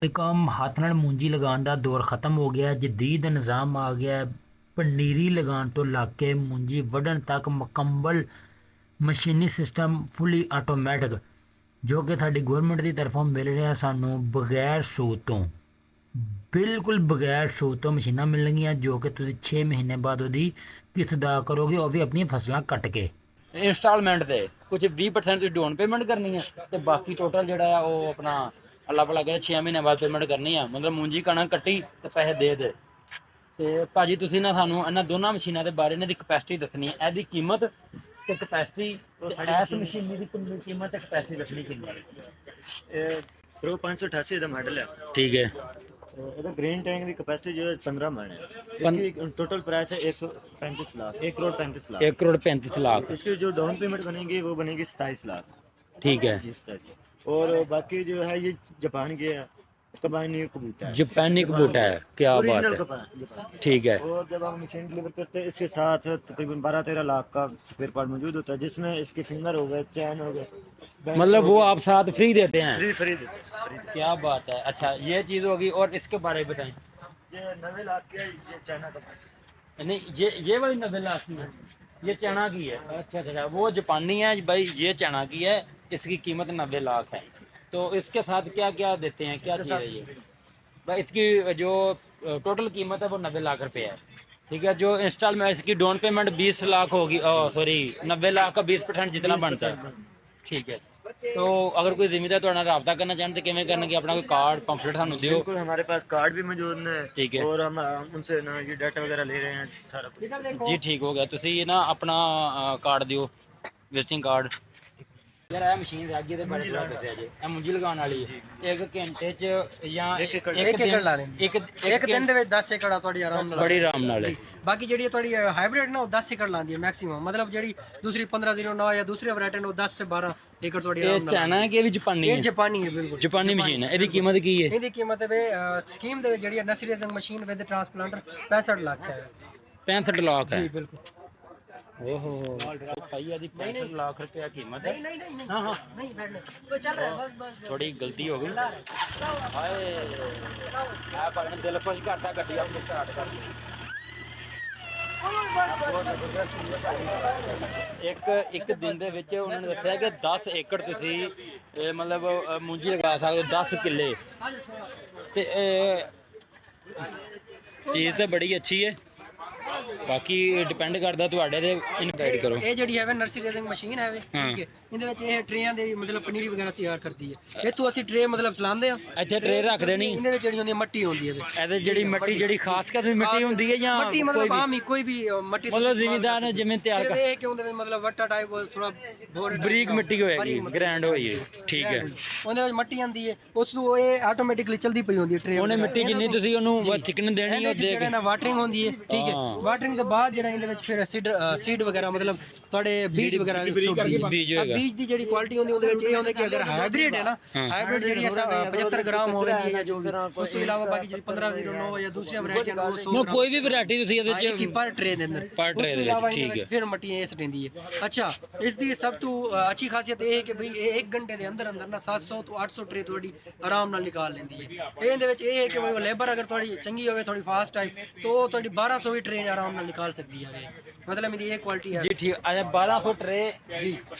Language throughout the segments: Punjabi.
ਕੰਮ ਹੱਥ ਨਾਲ ਮੂੰਜੀ ਲਗਾਉਣ ਦਾ ਦੌਰ ਖਤਮ ਹੋ ਗਿਆ। ਜਦੀਦ ਨਿਜ਼ਾਮ ਆ ਗਿਆ। ਪਨੀਰੀ ਲਗਾਉਣ ਤੋਂ ਲੱਗ ਕੇ ਮੂੰਜੀ ਵੱਢਣ ਤੱਕ ਮੁਕੰਮਲ ਮਸ਼ੀਨੀ ਸਿਸਟਮ ਫੁੱਲੀ ਆਟੋਮੈਟਿਕ ਜੋ ਕਿ ਸਾਡੀ ਗਵਰਨਮੈਂਟ ਦੀ ਤਰਫੋਂ ਮਿਲ ਰਿਹਾ ਸਾਨੂੰ ਬਗੈਰ ਸੂਦ ਤੋਂ, ਬਿਲਕੁਲ ਬਗੈਰ ਸੂਦ ਤੋਂ ਮਸ਼ੀਨਾਂ ਮਿਲਣਗੀਆਂ ਜੋ ਕਿ ਤੁਸੀਂ 6 ਮਹੀਨੇ ਬਾਅਦ ਉਹਦੀ ਕਿਸ਼ਤ ਅਦਾ ਕਰੋਗੇ, ਉਹ ਵੀ ਆਪਣੀਆਂ ਫਸਲਾਂ ਕੱਟ ਕੇ। ਇੰਸਟਾਲਮੈਂਟ ਤੇ ਕੁਝ 20% ਤੁਸੀਂ ਡਾਊਨ ਪੇਮੈਂਟ ਕਰਨੀ ਹੈ ਤੇ ਬਾਕੀ ਟੋਟਲ ਜਿਹੜਾ ਆ ਉਹ ਆਪਣਾ ਅੱਲਾ ਭਲਾ ਕਰੇ 6 ਮਹੀਨੇ ਬਾਅਦ ਪੇਮੈਂਟ ਕਰਨੀ ਆ। ਮਤਲਬ ਮੂੰਜੀ ਕਣਕ ਕੱਟੀ ਤੇ ਪੈਸੇ ਦੇ ਦੇ। ਤੇ ਭਾਜੀ ਤੁਸੀਂ ਨਾ ਸਾਨੂੰ ਇਹਨਾਂ ਦੋਨਾਂ ਮਸ਼ੀਨਾਂ ਦੇ ਬਾਰੇ ਇਹਨਾਂ ਦੀ ਕਪੈਸਿਟੀ ਦੱਸਣੀ ਹੈ, ਇਹਦੀ ਕੀਮਤ ਤੇ ਕਪੈਸਿਟੀ, ਇਸ ਮਸ਼ੀਨ ਦੀ ਕੀਮਤ ਤੇ ਕਪੈਸਿਟੀ ਦੱਸਣੀ ਕਿੰਨੀ ਹੈ। प्रो 588 ਦਾ ਮਾਡਲ ਹੈ। ਠੀਕ ਹੈ। ਇਹਦਾ ग्रीन टैंक ਦੀ ਕਪੈਸਿਟੀ जो है 15 मन है। इसकी टोटल प्राइस है 135 लाख, 1 करोड़ 35 लाख, 1 करोड़ 35 लाख। इसकी जो डाउन पेमेंट बनेगी वो बनेगी 27 लाख। ठीक है जी 27 लाख। और बाकी जो है ये जापान के है, कबानी कबूतर है, जापानी कबूतर है, क्या बात ओरिजिनल है। जापान। ठीक है। और जब हम मशीन डिलीवर करते हैं इसके साथ तकरीबन 12-13 लाख का स्पेयर पार्ट मौजूद होता है, जिसमें इसके फिंगर हो गए, चैन हो गए, मतलब वो आप साथ फ्री देते हैं? फ्री देते हैं। क्या बात है। अच्छा ये चीज़ होगी। और इसके बारे में बताएं। ये 90 लाख की है, ये चाइना का। नहीं ये वाली 90 लाख की है, ये चना की है। अच्छा अच्छा, वो जापानी है भाई, ये चना की है, इसकी कीमत 90 लाख है। तो इसके साथ क्या क्या देते हैं, क्या चीज़ है ये भाई? इसकी जो टोटल कीमत है वो 90 लाख रुपए है। ठीक है। जो इंस्टॉलमेंट इसकी डाउन पेमेंट 20 लाख होगी, सॉरी 90 लाख का 20% जितना बनता है। ठीक है। तो अगर कोई जिम्मेदार तो रब्ता करना चाहते किमें करना कि अपना कोई कार्ड पंफलेट सानू दियो? बिल्कुल, हमारे पास कार्ड भी मौजूद है। ठीक है। और हम उनसे ना ये डाटा वगैरह ले रहे हैं सारा कुछ। जी ठीक हो गया। तुसी ये ना अपना कार्ड दियो, विजिटिंग कार्ड। यार ਇਹ ਮਸ਼ੀਨ ਰਾਗੀ ਦੇ ਬਾਰੇ ਦੱਸਿਆ ਜੀ। ਇਹ ਮੁੰਜੀ ਲਗਾਉਣ ਵਾਲੀ ਹੈ। ਇੱਕ ਘੰਟੇ ਚ ਜਾਂ ਇੱਕ ਏਕੜ ਲਾ ਲੈਂਦੀ। ਇੱਕ ਦਿਨ ਦੇ ਵਿੱਚ 10 ਏਕੜ ਤੁਹਾਡੀ ਆਰਾਮ ਨਾਲ, ਬੜੀ ਆਰਾਮ ਨਾਲ ਹੈ। ਬਾਕੀ ਜਿਹੜੀ ਤੁਹਾਡੀ ਹਾਈਬ੍ਰਿਡ ਨਾ ਉਹ 10 ਏਕੜ ਲਾਉਂਦੀ ਹੈ ਮੈਕਸਿਮਮ। ਮਤਲਬ ਜਿਹੜੀ ਦੂਸਰੀ 1509 ਜਾਂ ਦੂਸਰੀ ਵੈਰਾਈਟੀ ਉਹ 10 ਸੇ 12 ਏਕੜ ਤੁਹਾਡੀ ਆਰਾਮ ਨਾਲ। ਇਹ ਚਾਈਨਾ ਹੈ ਕਿ ਵੀ ਜਾਪਾਨੀ ਹੈ? ਇਹ ਜਾਪਾਨੀ ਹੈ, ਬਿਲਕੁਲ ਜਾਪਾਨੀ ਮਸ਼ੀਨ ਹੈ। ਇਹਦੀ ਕੀਮਤ ਕੀ ਹੈ? ਇਹਦੀ ਕੀਮਤ ਹੈ ਸਕੀਮ ਦੇ ਵਿੱਚ ਜਿਹੜੀ nursery raising machine with transplanter 65 lakh ਹੈ। 65 ਲੱਖ ਹੈ? ਜੀ ਬਿਲकुल। ओहो भाई यदि 65 लाख रुपया कीमत है। नहीं हाँ हाँ नहीं बैठने वो चल रहा है, बस थोड़ी गलती हो गई। हाय मैं अपने दिल खुश करता गड्डी अपनी स्टार्ट कर दी। ਇੱਕ ਦਿਨ ਦੇ ਵਿੱਚ ਉਹਨਾਂ ਨੇ ਦੱਸਿਆ ਕਿ 10 ਏਕੜ ਤੁਸੀਂ ਮਤਲਬ ਮੂੰਜੀ ਲਗਾ ਸਕਦੇ ਹੋ, 10 ਕਿੱਲੇ। ਤੇ ਚੀਜ਼ ਤਾਂ ਬੜੀ ਅੱਛੀ ਹੈ, ਬਾਕੀ ਡਿਪੈਂਡ ਕਰਦਾ ਤੁਹਾਡੇ ਤੇ ਇਨਵਾਈਟ ਕਰੋ। ਇਹ ਜਿਹੜੀ ਹੈ ਨਰਸਰੀ ਰੇਜ਼ਿੰਗ ਮਸ਼ੀਨ ਹੈ, ਠੀਕ ਹੈ। ਇਹਦੇ ਵਿੱਚ ਇਹ ਟਰੇਆਂ ਦੇ ਮਤਲਬ ਪਨੀਰੀ ਵਗੈਰਾ ਤਿਆਰ ਕਰਦੀ ਹੈ। ਇਹ ਤੋਂ ਅਸੀਂ ਟਰੇ ਮਤਲਬ ਚਲਾਉਂਦੇ ਆ, ਇੱਥੇ ਟਰੇ ਰੱਖ ਦੇਣੀ। ਇਹਦੇ ਵਿੱਚ ਜਿਹੜੀ ਹੁੰਦੀ ਮੱਟੀ ਹੁੰਦੀ ਹੈ, ਇਹਦੇ ਜਿਹੜੀ ਮੱਟੀ ਜਿਹੜੀ ਖਾਸ ਕਰ ਮਿੱਟੀ ਹੁੰਦੀ ਹੈ ਜਾਂ ਮੱਟੀ ਮਤਲਬ ਆਮ ਹੀ ਕੋਈ ਵੀ ਮੱਟੀ ਮਤਲਬ ਜ਼ਿਮੀਂਦਾਰ ਨੇ ਜਿਵੇਂ ਤਿਆਰ ਕਰ ਇਹ ਕਿਉਂ ਦੇ ਮਤਲਬ ਵੱਟਾ ਟਾਈਪ ਥੋੜਾ ਬਰੀਕ ਮਿੱਟੀ ਹੋਏਗੀ, ਗ੍ਰੈਂਡ ਹੋਈ ਹੈ। ਠੀਕ ਹੈ। ਉਹਦੇ ਵਿੱਚ ਮੱਟੀ ਆਂਦੀ ਹੈ, ਉਸ ਤੋਂ ਇਹ ਆਟੋਮੈਟਿਕਲੀ ਚਲਦੀ ਪਈ ਹੁੰਦੀ ਹੈ ਟਰੇ। ਉਹਨੇ ਮਿੱਟੀ ਜਿੰਨੀ ਤੁਸੀਂ ਉਹਨੂੰ ਥਿਕਨ ਦੇਣੀ ਉਹ ਦੇ ਕੇ ਵਾਟਰਿੰਗ ਹੁੰਦੀ ਹੈ, ਠੀਕ ਹੈ। ਵਾਟਰਿੰਗ ਤੋਂ ਬਾਅਦ ਜਿਹੜਾ ਇਹਦੇ ਵਿੱਚ ਫਿਰ ਸੀਡ ਵਗੈਰਾ ਮਤਲਬ ਤੁਹਾਡੇ ਬੀਜ ਵਗੈਰਾ ਬੀਜ ਦੀ ਜਿਹੜੀ ਕੁਆਲਿਟੀ ਹੁੰਦੀ ਉਹਦੇ ਵਿੱਚ ਇਹ ਹੁੰਦਾ ਕਿ ਅਗਰ ਹਾਈਬ੍ਰਿਡ ਹੈ ਨਾ, ਹਾਈਬ੍ਰਿਡ ਜਿਹੜੀ 75 ਗ੍ਰਾਮ ਹੋਵੇ ਜਾਂ ਜੋ ਵੀ, ਉਸ ਤੋਂ ਇਲਾਵਾ ਬਾਕੀ ਜਿਹੜੀ 1509 ਜਾਂ ਦੂਸਰੀਆਂ ਵੈਰਾਈਟੀਆਂ ਨੇ ਉਹ ਕੋਈ ਵੀ ਵੈਰਾਈਟੀ ਤੁਸੀਂ ਇਹਦੇ ਚ ਪਰ ਟਰੇ ਦੇ ਅੰਦਰ ਪਰ ਟਰੇ ਦੇ ਵਿੱਚ। ਠੀਕ ਹੈ। ਫਿਰ ਮੱਟੀ ਇਹ ਸਟੇਂਦੀ ਹੈ। ਅੱਛਾ, ਇਸ ਦੀ ਸਭ ਤੋਂ ਅੱਛੀ ਖਾਸੀਅਤ ਇਹ ਹੈ ਕਿ ਭਈ ਇਹ 1 ਘੰਟੇ ਦੇ ਅੰਦਰ ਅੰਦਰ ਨਾ 700 ਤੋਂ 800 ਟਰੇ ਤੁਹਾਡੀ ਆਰਾਮ ਨਾਲ ਨਿਕਾਲ ਲੈਂਦੀ ਹੈ। ਇਹਦੇ ਵਿੱਚ ਇਹ ਹੈ ਕਿ ਭਈ ਲੇਬਰ ਅਗਰ ਤੁਹਾਡੀ ਚੰਗੀ ਹੋਵੇ, ਥੋੜੀ ਫਾਸਟ ਟਾਈਪ, तो ਤੁਹਾਡੀ 1200 ਵੀ ਟਰੇ ਆਰਾਮ ਨਾਲ ਨਿਕਾਲ ਸਕਦੀ ਹੈ। मतलब मेरी ये क्वालिटी है जी। ठीक है। 1200 ट्रे जी,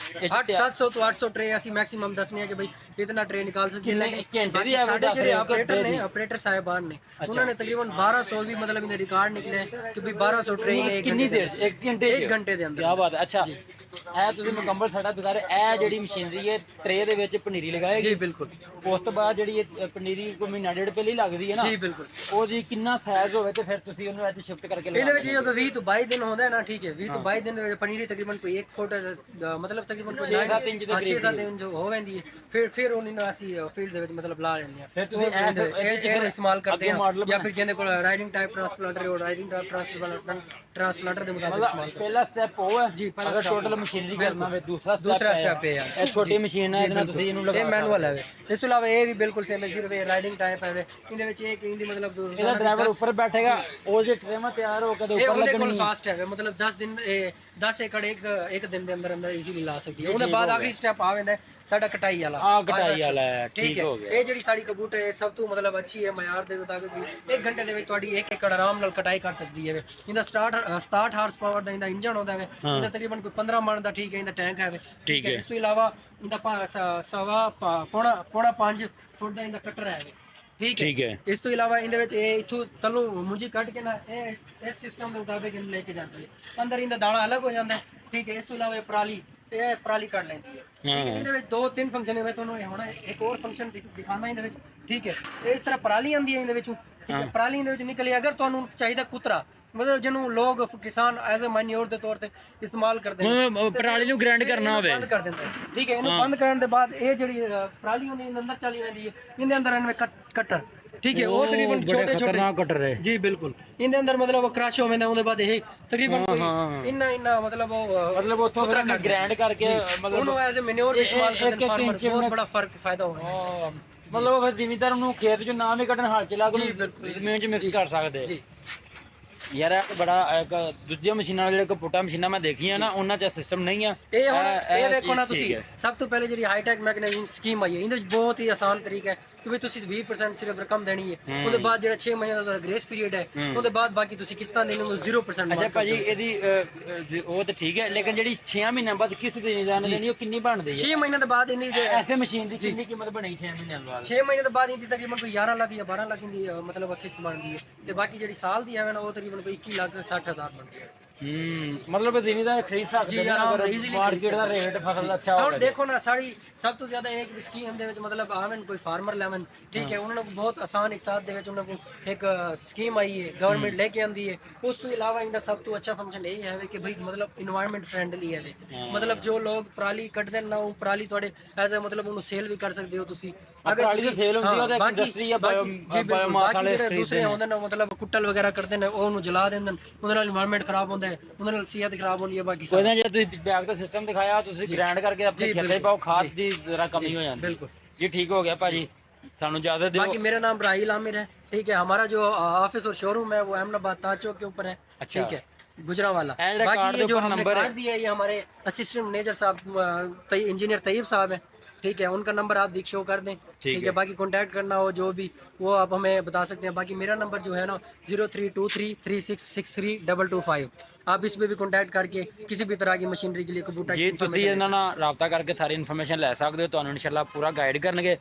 700 तो 800 ट्रे ਅਸੀਂ ਮੈਕਸਿਮਮ ਦੱਸਨੇ ਆ ਕਿ ਭਾਈ ਇਤਨਾ ਟਰੇ ਨਿਕਾਲ ਸਕਦੇ ਨੇ। ਘੰਟੇ ਦੀ ਸਾਡੇ ਜਿਹੜੇ ਆਪਰੇਟਰ ਨੇ, ਆਪਰੇਟਰ ਸਾਹਿਬਾਨ ਨੇ, ਉਹਨਾਂ ਨੇ ਤਕਰੀਬਨ 1200 ਵੀ ਮਤਲਬ ਇਹਦੇ ਰਿਕਾਰਡ ਨਿਕਲੇ ਕਿ ਭਾਈ 1200 ਟਰੇ ਨੇ ਕਿੰਨੀ ਦੇਰ 1 ਘੰਟੇ 1 ਘੰਟੇ ਦੇ ਅੰਦਰ। ਕੀ ਬਾਤ ਹੈ। ਅੱਛਾ, ਇਹ ਤੁਸੀਂ ਮੁਕੰਮਲ ਸਾਡਾ ਦਿਖਾ ਰਹੇ। ਇਹ ਜਿਹੜੀ ਮਸ਼ੀਨਰੀ ਹੈ ਟਰੇ ਦੇ ਵਿੱਚ ਪਨੀਰੀ ਲਗਾਏਗੀ? ਜੀ ਬਿਲਕੁਲ। ਉਸ ਤੋਂ ਬਾਅਦ ਜਿਹੜੀ ਇਹ ਪਨੀਰੀ ਕੋਈ ਮਹੀਨਾ ਡੇਢ ਪਹਿਲੇ ਲੱਗਦੀ ਹੈ ਨਾ? ਜੀ ਬਿਲਕੁਲ। ਉਹ ਜੀ ਕਿੰਨਾ ਸਾਈਜ਼ ਹੋਵੇ ਤੇ ਫਿਰ ਤੁਸੀਂ ਉਹਨੂੰ ਇੱਥੇ ਸ਼ਿਫਟ ਕਰਕੇ ਇਹਦੇ ਵਿੱਚ ਇਹ 20 ਤੋਂ 22 ਦਿਨ ਹੁੰਦਾ ਹੈ ਨਾ, ਠੀਕ ਹੈ। 20 ਤੋਂ 22 ਦਿਨ ਦੇ ਵਿੱਚ ਪਨੀਰੀ ਤਕਰੀਬਨ ਕੋਈ 1 ਫੁੱਟ ਮਤਲਬ ਤਕਰੀਬਨ 6-7 ਇੰਚ ਦੇ 6-7 ਇੰਚ ਹੋ ਜਾਂਦੀ ਹੈ। ਫਿਰ ਉਹਨਾਂ ਨੂੰ ਅਸੀਂ ਫੀਲਡ ਦੇ ਵਿੱਚ ਮਤਲਬ ਲਾ ਲੈਂਦੇ ਆ। ਫਿਰ ਤੁਸੀਂ ਇਹ ਇਸਤੇਮਾਲ ਕਰਦੇ ਆ ਜਾਂ ਫਿਰ ਜਿਹਦੇ ਕੋਲ ਰਾਈਡਿੰਗ ਟਾਈਪ ਟਰਾਂਸਪਲਾਂਟਰ ਹੈ, ਉਹ ਰਾਈਡਿੰਗ ਟਾਈਪ ਟਰਾਂਸਪਲਾਂਟਰ ਦੇ ਮੁਤਾਬਿਕ ਇਸਤੇਮਾਲ ਕਰਦੇ। ਪਹਿਲਾ ਸਟੈਪ ਉਹ ਹੈ ਜੀ। ਅਗਰ ਟੋਟਲ ਮਸ਼ੀਨਰੀ ਕਰਨਾ ਹੋਵੇ ਦੂਸਰਾ ਸਟੈਪ ਹੈ। ਇਹ ਛੋਟੀ ਮਸ਼ੀਨ ਹੈ, ਇਹਦੇ ਨਾਲ ਤੁਸੀਂ ਇਹਨੂੰ ਲਗਾ ਇਹ ਮੈਨੂਅਲ ਹੈ। ਇਸ ਤੋਂ ਇਲਾਵਾ ਇਹ ਵੀ ਬਿਲਕੁਲ ਸੇਮ ਹੈ, ਸਿਰਫ ਇਹ ਰਾਈਡਿੰਗ ਟਾਈਪ ਹੈ। ਇਹਦੇ ਵਿੱਚ ਇਹ ਕਿ ਇਹਦੀ ਮਤਲਬ ਇਹਦਾ ਡਰਾਈਵਰ ਉੱਪਰ ਬੈਠੇਗਾ, ਉਹ ਜੇ ਟ੍ਰੇਮਾਂ ਤਿਆਰ ਹੋ ਕੇ ਉੱਪਰ ਉਹਦੇ ਕੋਲ ਲੱਗਣੀ ਫਾਸਟ ਹੈ, ਮਤਲਬ 10 10 ਏਕੜ ਇੱਕ ਦਿਨ ਦੇ ਅੰਦਰ ਅੰਦਰ ਈਜ਼ੀਲੀ ਲਾ ਸਕਦੀ ਹੈ। ਉਹਦੇ ਬਾਅਦ ਆਖਰੀ ਸਟੈਪ ਆ ਜਾਂਦਾ ਸਾਡਾ ਕਟਾਈ ਵਾਲਾ। ਕਟਾਈ ਵਾਲਾ ਹੈ, ਠੀਕ ਹੈ। ਹੋ ਗਿਆ। ਇਹ ਜਿਹੜੀ ਸਾਡੀ ਕਬੂਤਰ ਹੈ ਸਭ ਤੋਂ ਮਤਲਬ ਅੱਛੀ ਹੈ, ਮਿਆਰ ਦੇ ਮੁਤਾਬਿਕ ਵੀ 1 ਘੰਟੇ ਦੇ ਵਿੱਚ ਤੁਹਾਡੀ 1 ਏਕੜ ਆਰਾਮ ਨਾਲ ਕਟਾਈ ਕਰ ਸਕਦੀ ਹੈ। ਇਹਦਾ 67 ਹਾਰਸ ਪਾਵਰ ਦਾ ਇਹਦਾ ਇੰਜਨ ਹੁੰਦਾ ਹੈ, ਇਹਦਾ ਤਕਰੀਬਨ ਕੋਈ 15 ਮਣ ਦਾ ਠੀਕ ਹੈ ਇਹਦਾ ਟੈਂਕ ਹੈ। ਠੀਕ ਹੈ। ਇਸ ਤੋਂ ਇਲਾਵਾ ਇਹਦਾ ਪੌਣਾ 5 ਫੁੱਟ ਦਾ ਇਹਦਾ ਕਟਰ ਹੈ। ਠੀਕ ਹੈ। ਇਸ ਤੋਂ ਇਲਾਵਾ ਇਹਦੇ ਵਿੱਚ ਇਹ ਇਥੋਂ ਤਲੋਂ ਮੁੰਜੀ ਕੱਢ ਕੇ ਨਾ ਇਹ ਇਸ ਸਿਸਟਮ ਦੇ ਮੁਤਾਬਿਕ ਇਹਨੂੰ ਲੈ ਕੇ ਜਾਂਦੀ ਹੈ। ਅੰਦਰ ਇਹਦਾ ਦਾਣਾ ਅਲੱਗ ਹੋ ਜਾਂਦਾ ਹੈ। ਠੀਕ ਹੈ। ਇਸ ਤੋਂ ਇਲਾਵਾ ਇਹ ਪਰਾਲੀ ਕੱਢ ਲੈਂਦੀ ਹੈ। ਠੀਕ ਹੈ। ਇਹਦੇ ਵਿੱਚ 2-3 ਫੰਕਸ਼ਨ ਹੈ। ਮੈਂ ਤੁਹਾਨੂੰ ਹੁਣ ਇੱਕ ਹੋਰ ਫੰਕਸ਼ਨ ਦਿਖਾਣਾ ਇਹਦੇ ਵਿੱਚ। ਠੀਕ ਹੈ। ਇਸ ਤਰ੍ਹਾਂ ਪਰਾਲੀ ਆਂਦੀ ਹੈ ਇਹਦੇ ਵਿੱਚੋਂ। ਠੀਕ ਹੈ। ਪਰਾਲੀ ਇਹਦੇ ਵਿੱਚ ਨਿਕਲੀ ਅਗਰ ਤੁਹਾਨੂੰ ਚਾਹੀਦਾ ਕੁਤਰਾ ਮਤਲਬ ਜਿਹਨੂੰ ਲੋਕ ਕਿਸਾਨ ਐਜ਼ ਅ ਮੈਨਿਓਰ ਦੇ ਤੌਰ ਤੇ ਇਸਤੇਮਾਲ ਕਰਦੇ ਨੇ, ਪਰਾਲੀ ਨੂੰ ਗ੍ਰਾਈਂਡ ਕਰਨਾ ਹੋਵੇ ਬੰਦ ਕਰ ਦਿੰਦਾ ਹੈ। ਠੀਕ ਹੈ। ਇਹਨੂੰ ਬੰਦ ਕਰਨ ਦੇ ਬਾਅਦ ਇਹ ਜਿਹੜੀ ਪਰਾਲੀ ਹੁੰਦੀ ਇਹਦੇ ਅੰਦਰ ਚਲੀ ਜਾਂਦੀ ਹੈ। ਇਹਦੇ ਅੰਦਰ ਇਹਨੇ ਕਟਰ ਠੀਕ ਹੈ ਉਹ ਤਕਰੀਬਨ ਛੋਟੇ ਕਟਰ ਹੈ ਜੀ ਬਿਲਕੁਲ। ਇਹਦੇ ਅੰਦਰ ਮਤਲਬ ਕ੍ਰਸ਼ ਹੋ ਜਾਂਦਾ ਉਹਦੇ ਬਾਅਦ ਇਹ ਤਕਰੀਬਨ ਕੋਈ ਇੰਨਾ ਮਤਲਬ ਉੱਥੋਂ ਗ੍ਰਾਈਂਡ ਕਰਕੇ ਮਤਲਬ ਉਹਨੂੰ ਐਜ਼ ਅ ਮੈਨਿਓਰ ਇਸਤੇਮਾਲ ਕਰਦੇ ਫਾਰਮਰ ਬਹੁਤ ਬੜਾ ਫਰਕ ਫਾਇਦਾ ਹੋਇਆ। ਮਤਲਬ ਫਿਰ ਜ਼ਿਮੀਂਦਾਰ ਨੂੰ ਖੇਤ ਚੋਂ ਨਾ ਵੀ ਕੱਢਣ ਹਲ ਚਲਾ ਕੇ ਜ਼ਮੀਨ 'ਚ ਮਿਕਸ ਕਰ ਸਕਦੇ ਜੀ। ਯਾਰ ਇਹ ਬੜਾ ਇੱਕ ਦੂਜੀਆਂ ਮਸ਼ੀਨਾਂ ਜਿਹੜੇ ਕੰਪਿਊਟਰ ਮਸ਼ੀਨਾਂ ਮੈਂ ਦੇਖੀਆਂ ਨਾ ਉਹਨਾਂ 'ਚ ਸਿਸਟਮ ਨਹੀਂ ਆ। ਇਹ ਵੇਖੋ ਨਾ ਤੁਸੀਂ ਸਭ ਤੋਂ ਪਹਿਲੇ ਜਿਹੜੀ ਹਾਈਟੈਕ ਮੈਕਨਾਈਜ਼ੇਸ਼ਨ ਸਕੀਮ ਆਈ ਹੈ ਇਹਦੇ ਵਿੱਚ ਬਹੁਤ ਹੀ ਆਸਾਨ ਤਰੀਕਾ ਹੈ ਕਿ ਵੀ ਤੁਸੀਂ 20% ਸਿਰਫ ਰਕਮ ਦੇਣੀ ਹੈ। ਉਹਦੇ ਬਾਅਦ ਜਿਹੜਾ 6 ਮਹੀਨੇ ਦਾ ਤੁਹਾਡਾ ਗ੍ਰੇਸ ਪੀਰੀਅਡ ਹੈ ਉਹਦੇ ਬਾਅਦ ਬਾਕੀ ਤੁਸੀਂ ਕਿਸ਼ਤਾਂ ਦੇਣੀ ਨੂੰ 0%। ਅੱਛਾ ਭਾਜੀ ਇਹਦੀ ਉਹ ਤਾਂ ਠੀਕ ਹੈ ਲੇਕਿਨ ਜਿਹੜੀ 6 ਮਹੀਨਿਆਂ ਬਾਅਦ ਕਿਸ਼ਤ ਦੇਣੀ ਉਹ ਕਿੰਨੀ ਬਣਦੀ ਹੈ? 6 ਮਹੀਨੇ ਦੇ ਬਾਅਦ ਇਹਦੀ ਐਸੇ ਮਸ਼ੀਨ ਦੀ ਕਿੰਨੀ ਕੀਮਤ ਬਣੀ 6 ਮਹੀਨਿਆਂ ਬਾਅਦ? 6 ਮਹੀਨੇ ਦੇ ਬਾਅਦ ਇਹਦੀ ਤਕਰੀਬਨ ਕੋਈ 11 ਲੱਖ ਜਾਂ 12 ਲੱਖ ਦੀ ਮਤਲਬ ਕਿਸ਼ਤ ਬਣਦੀ ਹੈ ਤੇ ਬਾਕੀ ਜਿਹੜੀ ਸਾਲ ਦੀ ਹੈ ਨਾ ਉਹ ਤਕਰੀਬਨ ਕੋਈ 21 ਲੱਖ 60,000 ਬਣਦੀ ਹੈ। ਮਤਲਬ ਜ਼ਿਮੀਂਦਾਰ ਖਰੀਦ ਸਕਦੇ ਨੇ ਅਗਰ ਮਾਰਕੀਟ ਦਾ ਰੇਟ ਫਸਲ ਦਾ ਅੱਛਾ ਹੋਵੇ। ਦੇਖੋ ਨਾ ਸਾਡੀ ਸਭ ਤੋਂ ਜ਼ਿਆਦਾ ਇੱਕ ਸਕੀਮ ਦੇ ਵਿੱਚ ਮਤਲਬ ਆਵਨ ਕੋਈ ਫਾਰਮਰ ਲੈਵਨ ਠੀਕ ਹੈ ਉਹਨਾਂ ਨੂੰ ਬਹੁਤ ਆਸਾਨ ਇੱਕ ਸਾਥ ਦੇ ਵਿੱਚ ਉਹਨਾਂ ਨੂੰ ਇੱਕ ਸਕੀਮ ਆਈ ਹੈ ਗਵਰਨਮੈਂਟ ਲੈ ਕੇ ਆਂਦੀ ਹੈ। ਉਸ ਤੋਂ ਇਲਾਵਾ ਇਹਦਾ ਸਭ ਤੋਂ ਅੱਛਾ ਫੰਕਸ਼ਨ ਇਹ ਹੈ ਕਿ ਭਾਈ ਮਤਲਬ ਇਨਵਾਇਰਨਮੈਂਟ ਫ੍ਰੈਂਡਲੀ ਹੈ। ਮਤਲਬ ਜੋ ਲੋਕ ਪਰਾਲੀ ਕੱਢਦੇ ਨਾ ਉਹ ਪਰਾਲੀ ਤੁਹਾਡੇ ਐਜ਼ ਅ ਮਤਲਬ ਉਹਨੂੰ ਸੇਲ ਵੀ ਕਰ ਸਕਦੇ ਹੋ ਤੁਸੀਂ। ਅਗਰ ਪਰਾਲੀ ਦੀ ਸੇਲ ਹੁੰਦੀ ਉਹਦਾ ਇੰਡਸਟਰੀ ਆ ਬਾਇਓਮਾਸ ਵਾਲੇ ਦੂਸਰੇ ਹੁੰਦੇ ਨੇ ਮਤਲਬ ਕੁੱਟਲ ਵਗੈਰਾ ਕਰਦੇ ਨੇ ਉਹਨੂੰ ਜਲਾ ਦਿੰਦੇ ਨੇ ਉਹਦੇ ਨਾਲ ਇਨਵਾਇਰਨਮੈਂਟ ਖਰਾਬ ਹੁੰਦਾ ਹੈ ਉਹਦੇ ਨਾਲ ਸਿਹਤ ਖਰਾਬ ਹੁੰਦੀ ਹੈ। ਬਾਕੀ ਉਹਦਾ ਜੇ ਤੁਸੀਂ ਬੈਗ ਤੋਂ ਸਿਸਟਮ ਦਿਖਾਇਆ ਤੁਸੀਂ ਗ੍ਰਾਈਂਡ ਕਰਕੇ ਆਪਣੇ ਖੇਤੇ ਪਾਓ ਖਾਦ ਦੀ ਜ਼ਰਾ ਕਮੀ ਹੋ ਜਾਂਦੀ। बिल्कुल जी ठीक हो गया भाजी सानू ज्यादा दो। बाकी मेरा नाम राहिल आमिर है। ठीक है। हमारा जो ऑफिस और शोरूम है वो अहमदाबाद ताज चौक के ऊपर है। अच्छा। ठीक है गुजरांवाला। बाकी ये जो हमने कार्ड दिया है ये हमारे असिस्टेंट मैनेजर साहब इंजीनियर तैयब साहब है। ठीक है। उनका नंबर आप शो कर दें। ठीक है। बाकी कांटेक्ट करना हो जो भी वो आप हमें बता सकते हैं। बाकी मेरा नंबर जो है ना 0323366325 आप इस पे भी कांटेक्ट करके किसी भी तरह की मशीनरी के लिए कबूतर जी ਤੁਸੀਂ ਇਹਨਾਂ ਨਾਲ ਰਾਬਤਾ ਕਰਕੇ ਸਾਰੀ ਇਨਫੋਰਮੇਸ਼ਨ ਲੈ ਸਕਦੇ ਹੋ ਤੁਹਾਨੂੰ ਇਨਸ਼ਾਅੱਲਾ ਪੂਰਾ ਗਾਈਡ ਕਰਨਗੇ।